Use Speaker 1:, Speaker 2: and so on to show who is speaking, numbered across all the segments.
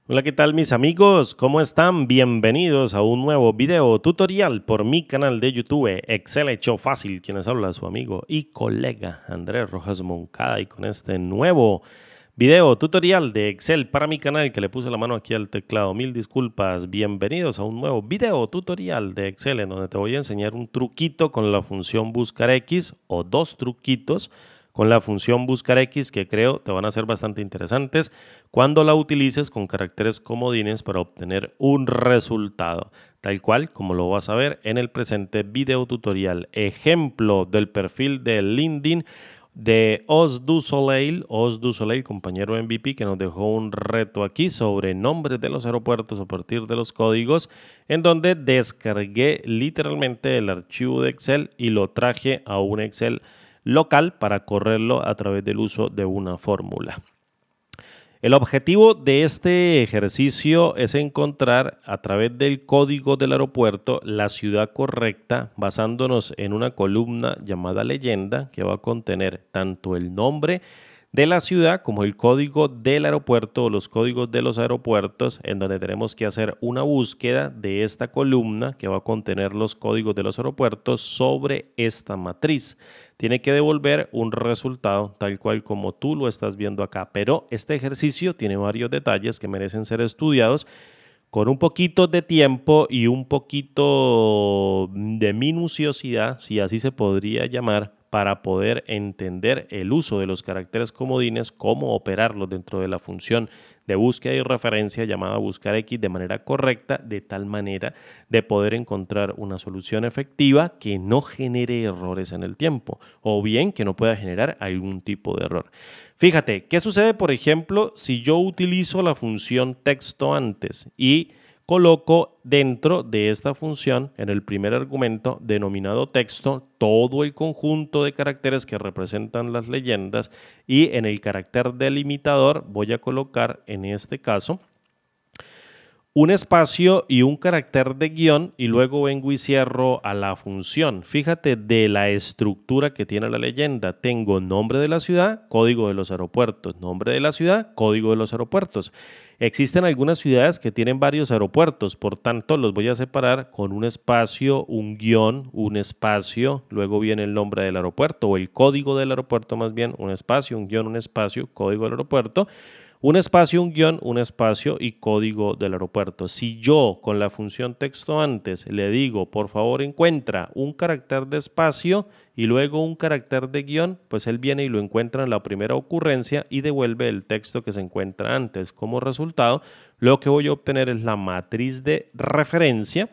Speaker 1: Hola, ¿qué tal mis amigos? ¿Cómo están? Bienvenidos a un nuevo video tutorial por mi canal de YouTube Excel hecho fácil. Quienes habla su amigo y colega Andrés Rojas Moncada y con este nuevo video tutorial de Excel para mi canal que le puse la mano aquí al teclado. Mil disculpas. Bienvenidos a un nuevo video tutorial de Excel en donde te voy a enseñar un truquito con la función buscar X o dos truquitos con la función buscar X que creo te van a ser bastante interesantes cuando la utilices con caracteres comodines para obtener un resultado, tal cual como lo vas a ver en el presente video tutorial. Ejemplo del perfil de LinkedIn de Os du Soleil, compañero MVP, que nos dejó un reto aquí sobre nombres de los aeropuertos a partir de los códigos, en donde descargué literalmente el archivo de Excel y lo traje a un Excel local para correrlo a través del uso de una fórmula. El objetivo de este ejercicio es encontrar a través del código del aeropuerto la ciudad correcta basándonos en una columna llamada leyenda que va a contener tanto el nombre de la ciudad como el código del aeropuerto o los códigos de los aeropuertos, en donde tenemos que hacer una búsqueda de esta columna que va a contener los códigos de los aeropuertos sobre esta matriz. Tiene que devolver un resultado tal cual como tú lo estás viendo acá, pero este ejercicio tiene varios detalles que merecen ser estudiados con un poquito de tiempo y un poquito de minuciosidad, si así se podría llamar, para poder entender el uso de los caracteres comodines, cómo operarlos dentro de la función de búsqueda y referencia llamada buscar X de manera correcta, de tal manera de poder encontrar una solución efectiva que no genere errores en el tiempo o bien que no pueda generar algún tipo de error. Fíjate, ¿qué sucede, por ejemplo, si yo utilizo la función texto antes y coloco dentro de esta función, en el primer argumento denominado texto, todo el conjunto de caracteres que representan las leyendas y en el carácter delimitador voy a colocar, en este caso, un espacio y un carácter de guión y luego vengo y cierro a la función. Fíjate de la estructura que tiene la leyenda. Tengo nombre de la ciudad, código de los aeropuertos, nombre de la ciudad, código de los aeropuertos. Existen algunas ciudades que tienen varios aeropuertos, por tanto los voy a separar con un espacio, un guión, un espacio, luego viene el nombre del aeropuerto o el código del aeropuerto más bien, un espacio, un guión, un espacio, código del aeropuerto. Un espacio, un guión, un espacio y código del aeropuerto. Si yo con la función texto antes le digo, por favor encuentra un carácter de espacio y luego un carácter de guión, pues él viene y lo encuentra en la primera ocurrencia y devuelve el texto que se encuentra antes. Como resultado, lo que voy a obtener es la matriz de referencia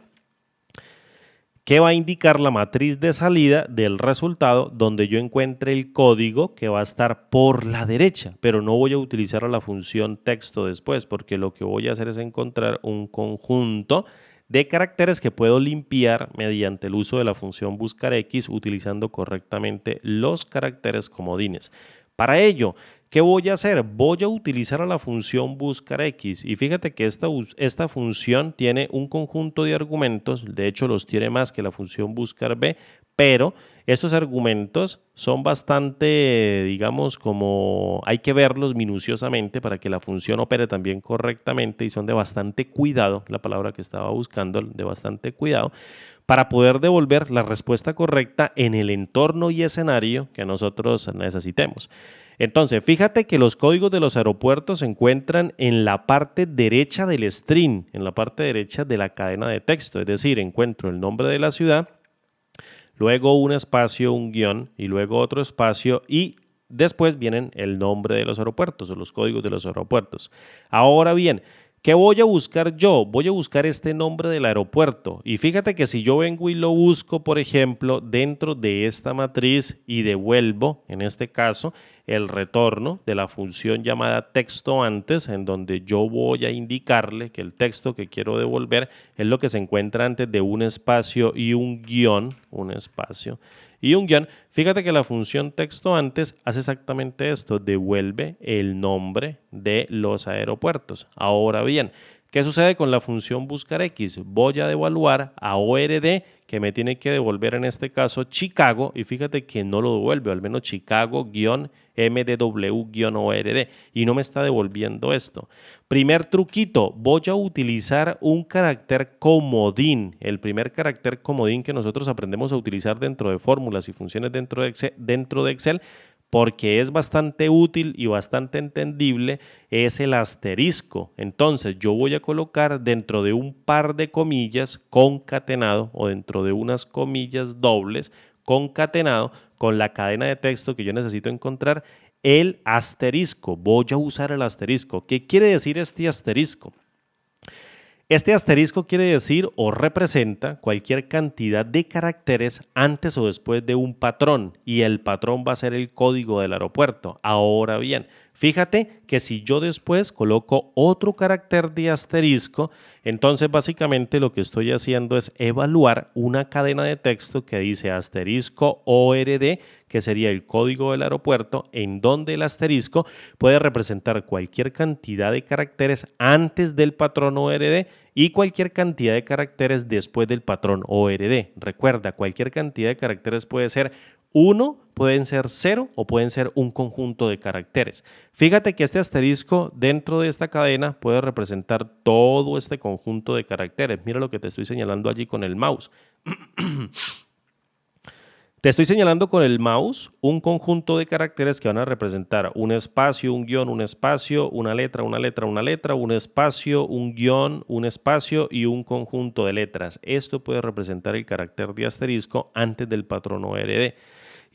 Speaker 1: que va a indicar la matriz de salida del resultado donde yo encuentre el código que va a estar por la derecha, pero no voy a utilizar a la función texto después porque lo que voy a hacer es encontrar un conjunto de caracteres que puedo limpiar mediante el uso de la función buscar X utilizando correctamente los caracteres comodines. Para ello, ¿qué voy a hacer? Voy a utilizar a la función buscar X y fíjate que esta función tiene un conjunto de argumentos, de hecho los tiene más que la función buscar B, pero estos argumentos son bastante, digamos, como hay que verlos minuciosamente para que la función opere también correctamente y son de bastante cuidado, la palabra que estaba buscando, de bastante cuidado, para poder devolver la respuesta correcta en el entorno y escenario que nosotros necesitemos. Entonces, fíjate que los códigos de los aeropuertos se encuentran en la parte derecha del string, en la parte derecha de la cadena de texto, es decir, encuentro el nombre de la ciudad, luego un espacio, un guión y luego otro espacio y después vienen el nombre de los aeropuertos o los códigos de los aeropuertos. Ahora bien, ¿qué voy a buscar yo? Voy a buscar este nombre del aeropuerto. Y fíjate que si yo vengo y lo busco, por ejemplo, dentro de esta matriz y devuelvo, en este caso, el retorno de la función llamada texto antes, en donde yo voy a indicarle que el texto que quiero devolver es lo que se encuentra antes de un espacio y un guión, un espacio y un guión. Fíjate que la función texto antes hace exactamente esto, devuelve el nombre de los aeropuertos. Ahora bien, ¿Qué sucede con la función buscar X? Voy a devaluar a ORD, que me tiene que devolver en este caso Chicago, y fíjate que no lo devuelve, al menos Chicago-MDW-ORD, y no me está devolviendo esto. Primer truquito, voy a utilizar un carácter comodín. El primer carácter comodín que nosotros aprendemos a utilizar dentro de fórmulas y funciones dentro de Excel, porque es bastante útil y bastante entendible, es el asterisco. Entonces yo voy a colocar dentro de un par de comillas concatenado o dentro de unas comillas dobles concatenado con la cadena de texto que yo necesito encontrar el asterisco. Voy a usar el asterisco. ¿Qué quiere decir este asterisco? Este asterisco quiere decir o representa cualquier cantidad de caracteres antes o después de un patrón, y el patrón va a ser el código del aeropuerto. Ahora bien, fíjate que si yo después coloco otro carácter de asterisco, entonces básicamente lo que estoy haciendo es evaluar una cadena de texto que dice asterisco ORD, que sería el código del aeropuerto, en donde el asterisco puede representar cualquier cantidad de caracteres antes del patrón ORD y cualquier cantidad de caracteres después del patrón ORD. Recuerda, cualquier cantidad de caracteres puede ser 1, pueden ser 0 o pueden ser un conjunto de caracteres. Fíjate que este asterisco dentro de esta cadena puede representar todo este conjunto de caracteres. Mira lo que te estoy señalando allí con el mouse. Te estoy señalando con el mouse un conjunto de caracteres que van a representar un espacio, un guión, un espacio, una letra, una letra, una letra, un espacio, un guión, un espacio y un conjunto de letras. Esto puede representar el carácter de asterisco antes del patrón ORD.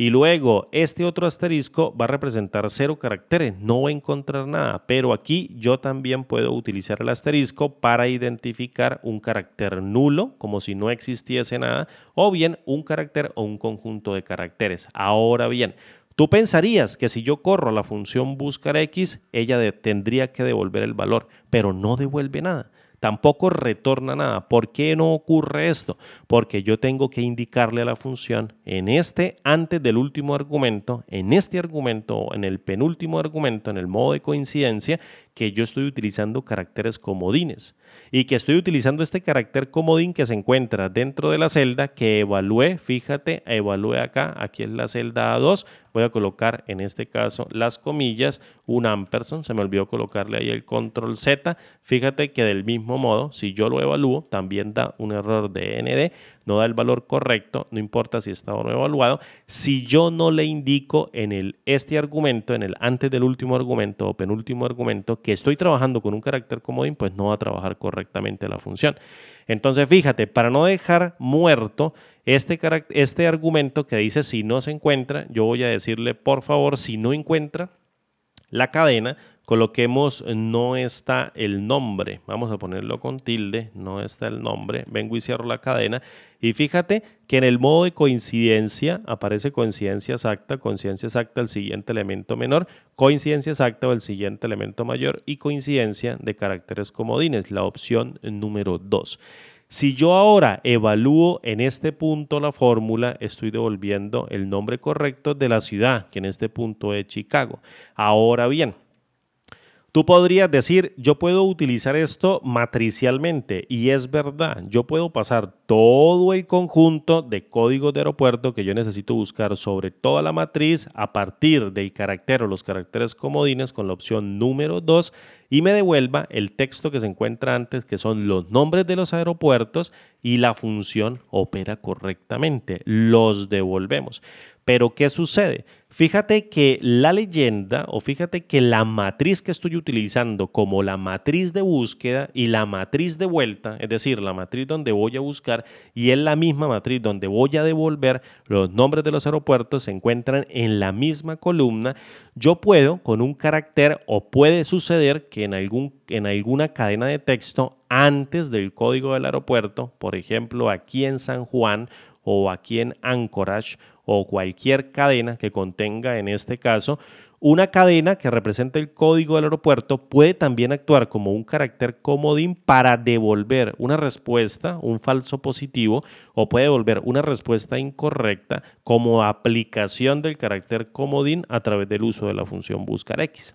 Speaker 1: Y luego este otro asterisco va a representar 0 caracteres, no va a encontrar nada, pero aquí yo también puedo utilizar el asterisco para identificar un carácter nulo, como si no existiese nada, o bien un carácter o un conjunto de caracteres. Ahora bien, tú pensarías que si yo corro la función buscar X, ella tendría que devolver el valor, pero no devuelve nada. Tampoco retorna nada. ¿Por qué no ocurre esto? Porque yo tengo que indicarle a la función antes del último argumento, en este argumento o en el penúltimo argumento, en el modo de coincidencia, que yo estoy utilizando caracteres comodines y que estoy utilizando este carácter comodín que se encuentra dentro de la celda que evalué. Fíjate, evalué acá, aquí es la celda A2. Voy a colocar en este caso las comillas, un ampersand, se me olvidó colocarle ahí el control Z. Fíjate que del mismo modo, si yo lo evalúo, también da un error de ND, no da el valor correcto, no importa si está o no evaluado. Si yo no le indico en este argumento, en el antes del último argumento o penúltimo argumento, que estoy trabajando con un carácter comodín, pues no va a trabajar correctamente la función. Entonces, fíjate, para no dejar muerto este argumento que dice si no se encuentra, yo voy a decirle, por favor, si no encuentra la cadena, coloquemos no está el nombre. Vamos a ponerlo con tilde, no está el nombre. Vengo y cierro la cadena. Y fíjate que en el modo de coincidencia aparece coincidencia exacta el siguiente elemento menor, coincidencia exacta o el siguiente elemento mayor y coincidencia de caracteres comodines, la opción número 2. Si yo ahora evalúo en este punto la fórmula, estoy devolviendo el nombre correcto de la ciudad, que en este punto es Chicago. Ahora bien, tú podrías decir, yo puedo utilizar esto matricialmente, y es verdad, yo puedo pasar todo el conjunto de códigos de aeropuerto que yo necesito buscar sobre toda la matriz a partir del carácter o los caracteres comodines con la opción número 2 y me devuelva el texto que se encuentra antes, que son los nombres de los aeropuertos, y la función opera correctamente. Los devolvemos. Pero ¿qué sucede? Fíjate que la leyenda o fíjate que la matriz que estoy utilizando como la matriz de búsqueda y la matriz de vuelta, es decir, la matriz donde voy a buscar y es la misma matriz donde voy a devolver los nombres de los aeropuertos, se encuentran en la misma columna. Yo puedo con un carácter o puede suceder que en alguna cadena de texto antes del código del aeropuerto, por ejemplo aquí en San Juan o aquí en Anchorage o cualquier cadena que contenga en este caso una cadena que represente el código del aeropuerto, puede también actuar como un carácter comodín para devolver una respuesta, un falso positivo, o puede devolver una respuesta incorrecta como aplicación del carácter comodín a través del uso de la función buscar X.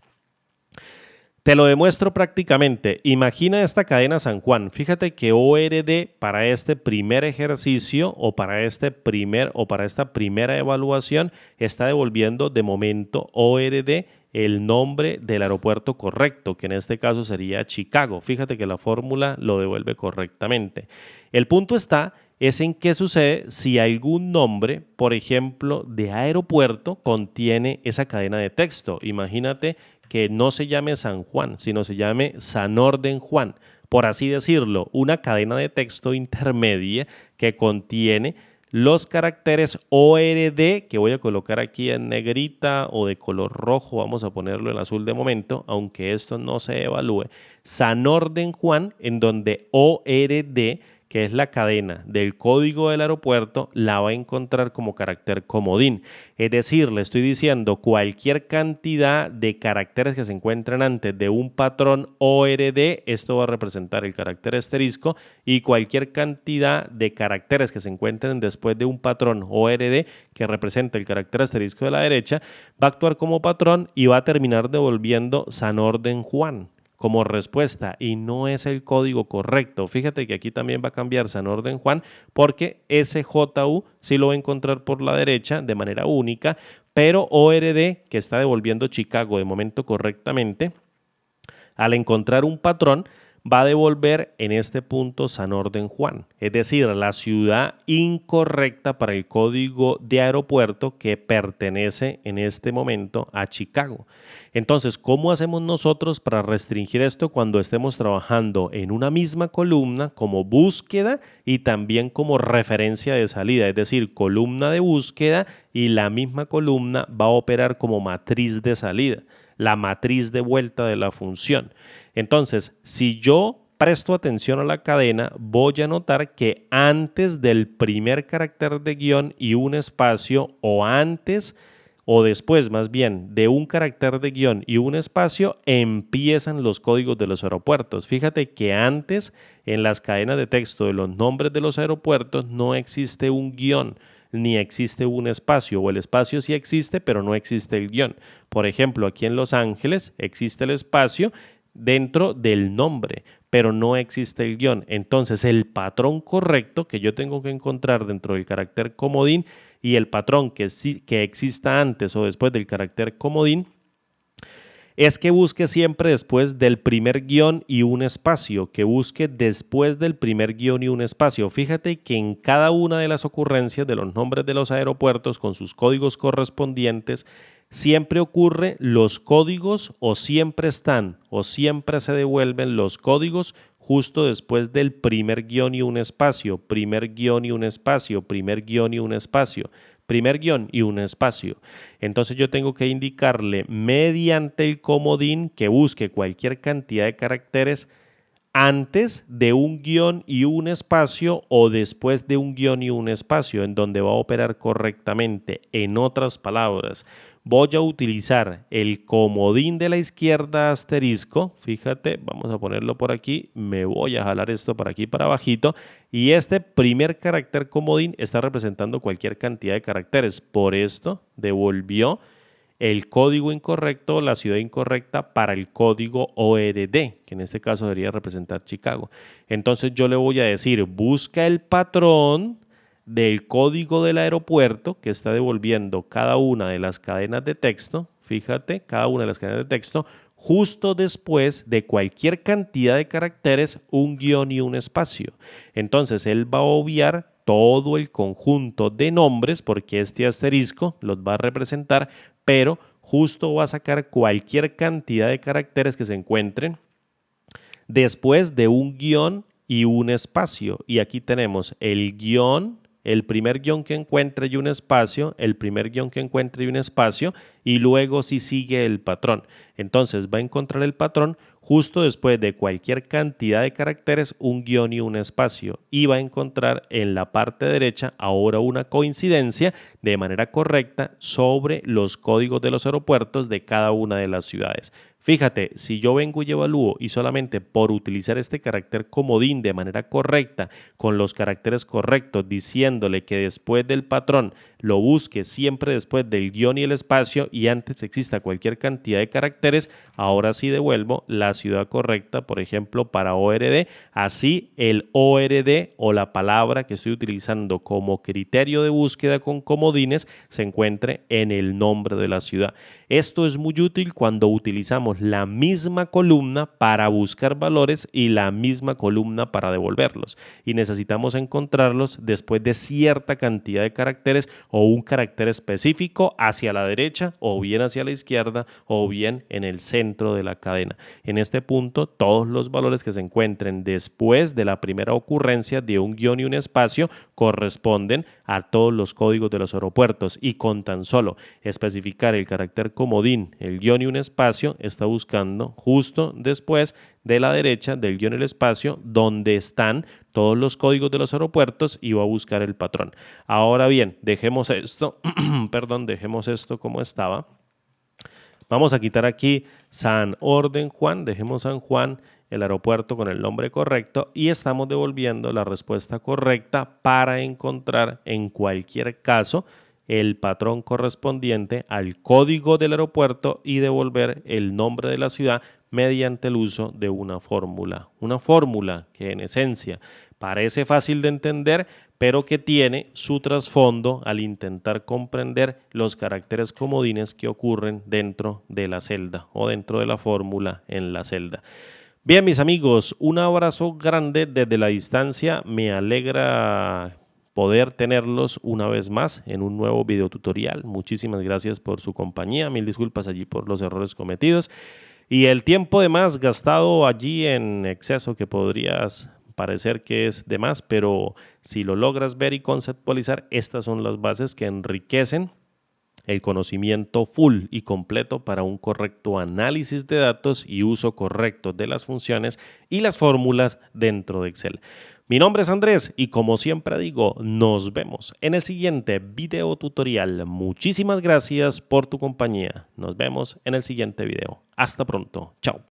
Speaker 1: Te lo demuestro prácticamente. Imagina esta cadena San Juan. Fíjate que ORD para este primer ejercicio o para esta primera evaluación está devolviendo de momento ORD el nombre del aeropuerto correcto, que en este caso sería Chicago. Fíjate que la fórmula lo devuelve correctamente. El punto es en qué sucede si algún nombre, por ejemplo, de aeropuerto contiene esa cadena de texto. Imagínate que no se llame San Juan, sino se llame San Orden Juan, por así decirlo, una cadena de texto intermedia que contiene los caracteres ORD, que voy a colocar aquí en negrita o de color rojo, vamos a ponerlo en azul de momento, aunque esto no se evalúe, San Orden Juan, en donde ORD, que es la cadena del código del aeropuerto, la va a encontrar como carácter comodín. Es decir, le estoy diciendo cualquier cantidad de caracteres que se encuentran antes de un patrón ORD, esto va a representar el carácter asterisco, y cualquier cantidad de caracteres que se encuentren después de un patrón ORD que representa el carácter asterisco de la derecha, va a actuar como patrón y va a terminar devolviendo San Orden Juan como respuesta y no es el código correcto. Fíjate que aquí también va a cambiar San Orden Juan porque SJU sí lo va a encontrar por la derecha de manera única, pero ORD, que está devolviendo Chicago de momento correctamente, al encontrar un patrón, va a devolver en este punto San Orden Juan, es decir, la ciudad incorrecta para el código de aeropuerto que pertenece en este momento a Chicago. Entonces, ¿cómo hacemos nosotros para restringir esto cuando estemos trabajando en una misma columna como búsqueda y también como referencia de salida? Es decir, columna de búsqueda y la misma columna va a operar como matriz de salida, la matriz de vuelta de la función. Entonces, si yo presto atención a la cadena, voy a notar que antes del primer carácter de guión y un espacio, o antes o después más bien de un carácter de guión y un espacio, empiezan los códigos de los aeropuertos. Fíjate que antes en las cadenas de texto de los nombres de los aeropuertos no existe un guión ni existe un espacio, o el espacio sí existe, pero no existe el guión. Por ejemplo, aquí en Los Ángeles existe el espacio dentro del nombre, pero no existe el guión. Entonces, el patrón correcto que yo tengo que encontrar dentro del carácter comodín y el patrón que exista antes o después del carácter comodín es que busque siempre después del primer guión y un espacio, que busque después del primer guión y un espacio. Fíjate que en cada una de las ocurrencias de los nombres de los aeropuertos con sus códigos correspondientes, siempre ocurre los códigos o siempre están o siempre se devuelven los códigos justo después del primer guión y un espacio, primer guión y un espacio, primer guión y un espacio, primer guión y un espacio. Entonces yo tengo que indicarle mediante el comodín que busque cualquier cantidad de caracteres antes de un guión y un espacio o después de un guión y un espacio en donde va a operar correctamente. En otras palabras, voy a utilizar el comodín de la izquierda asterisco, fíjate, vamos a ponerlo por aquí, me voy a jalar esto para aquí para abajito y este primer carácter comodín está representando cualquier cantidad de caracteres, por esto devolvió el código incorrecto, la ciudad incorrecta para el código ORD, que en este caso debería representar Chicago. Entonces yo le voy a decir, busca el patrón del código del aeropuerto que está devolviendo cada una de las cadenas de texto, fíjate, cada una de las cadenas de texto, justo después de cualquier cantidad de caracteres, un guión y un espacio. Entonces él va a obviar todo el conjunto de nombres porque este asterisco los va a representar, pero justo va a sacar cualquier cantidad de caracteres que se encuentren después de un guión y un espacio. Y aquí tenemos el guión, el primer guión que encuentre y un espacio, el primer guión que encuentre y un espacio, y luego si sigue el patrón. Entonces va a encontrar el patrón justo después de cualquier cantidad de caracteres, un guión y un espacio. Y va a encontrar en la parte derecha ahora una coincidencia de manera correcta sobre los códigos de los aeropuertos de cada una de las ciudades. Fíjate, si yo vengo y evalúo y solamente por utilizar este carácter comodín de manera correcta, con los caracteres correctos, diciéndole que después del patrón lo busque siempre después del guión y el espacio y antes exista cualquier cantidad de caracteres, Ahora sí devuelvo la ciudad correcta, por ejemplo, para ORD, así el ORD o la palabra que estoy utilizando como criterio de búsqueda con comodines se encuentre en el nombre de la ciudad. Esto es muy útil cuando utilizamos la misma columna para buscar valores y la misma columna para devolverlos. Y necesitamos encontrarlos después de cierta cantidad de caracteres o un carácter específico hacia la derecha o bien hacia la izquierda o bien en el centro de la cadena. En este punto, todos los valores que se encuentren después de la primera ocurrencia de un guión y un espacio corresponden a todos los códigos de los aeropuertos y con tan solo especificar el carácter comodín, el guión y un espacio, está buscando justo después de la derecha del guión y el espacio donde están todos los códigos de los aeropuertos y va a buscar el patrón. Ahora bien, dejemos esto, perdón, dejemos esto como estaba. Vamos a quitar aquí San Orden Juan, dejemos San Juan, el aeropuerto con el nombre correcto y estamos devolviendo la respuesta correcta para encontrar en cualquier caso el patrón correspondiente al código del aeropuerto y devolver el nombre de la ciudad mediante el uso de una fórmula que en esencia parece fácil de entender, pero que tiene su trasfondo al intentar comprender los caracteres comodines que ocurren dentro de la celda o dentro de la fórmula en la celda. Bien, mis amigos, un abrazo grande desde la distancia. Me alegra poder tenerlos una vez más en un nuevo video tutorial. Muchísimas gracias por su compañía. Mil disculpas allí por los errores cometidos. Y el tiempo de más gastado allí en exceso que podrías parecer que es de más, pero si lo logras ver y conceptualizar, estas son las bases que enriquecen el conocimiento full y completo para un correcto análisis de datos y uso correcto de las funciones y las fórmulas dentro de Excel. Mi nombre es Andrés y como siempre digo, nos vemos en el siguiente video tutorial. Muchísimas gracias por tu compañía. Nos vemos en el siguiente video. Hasta pronto. Chao.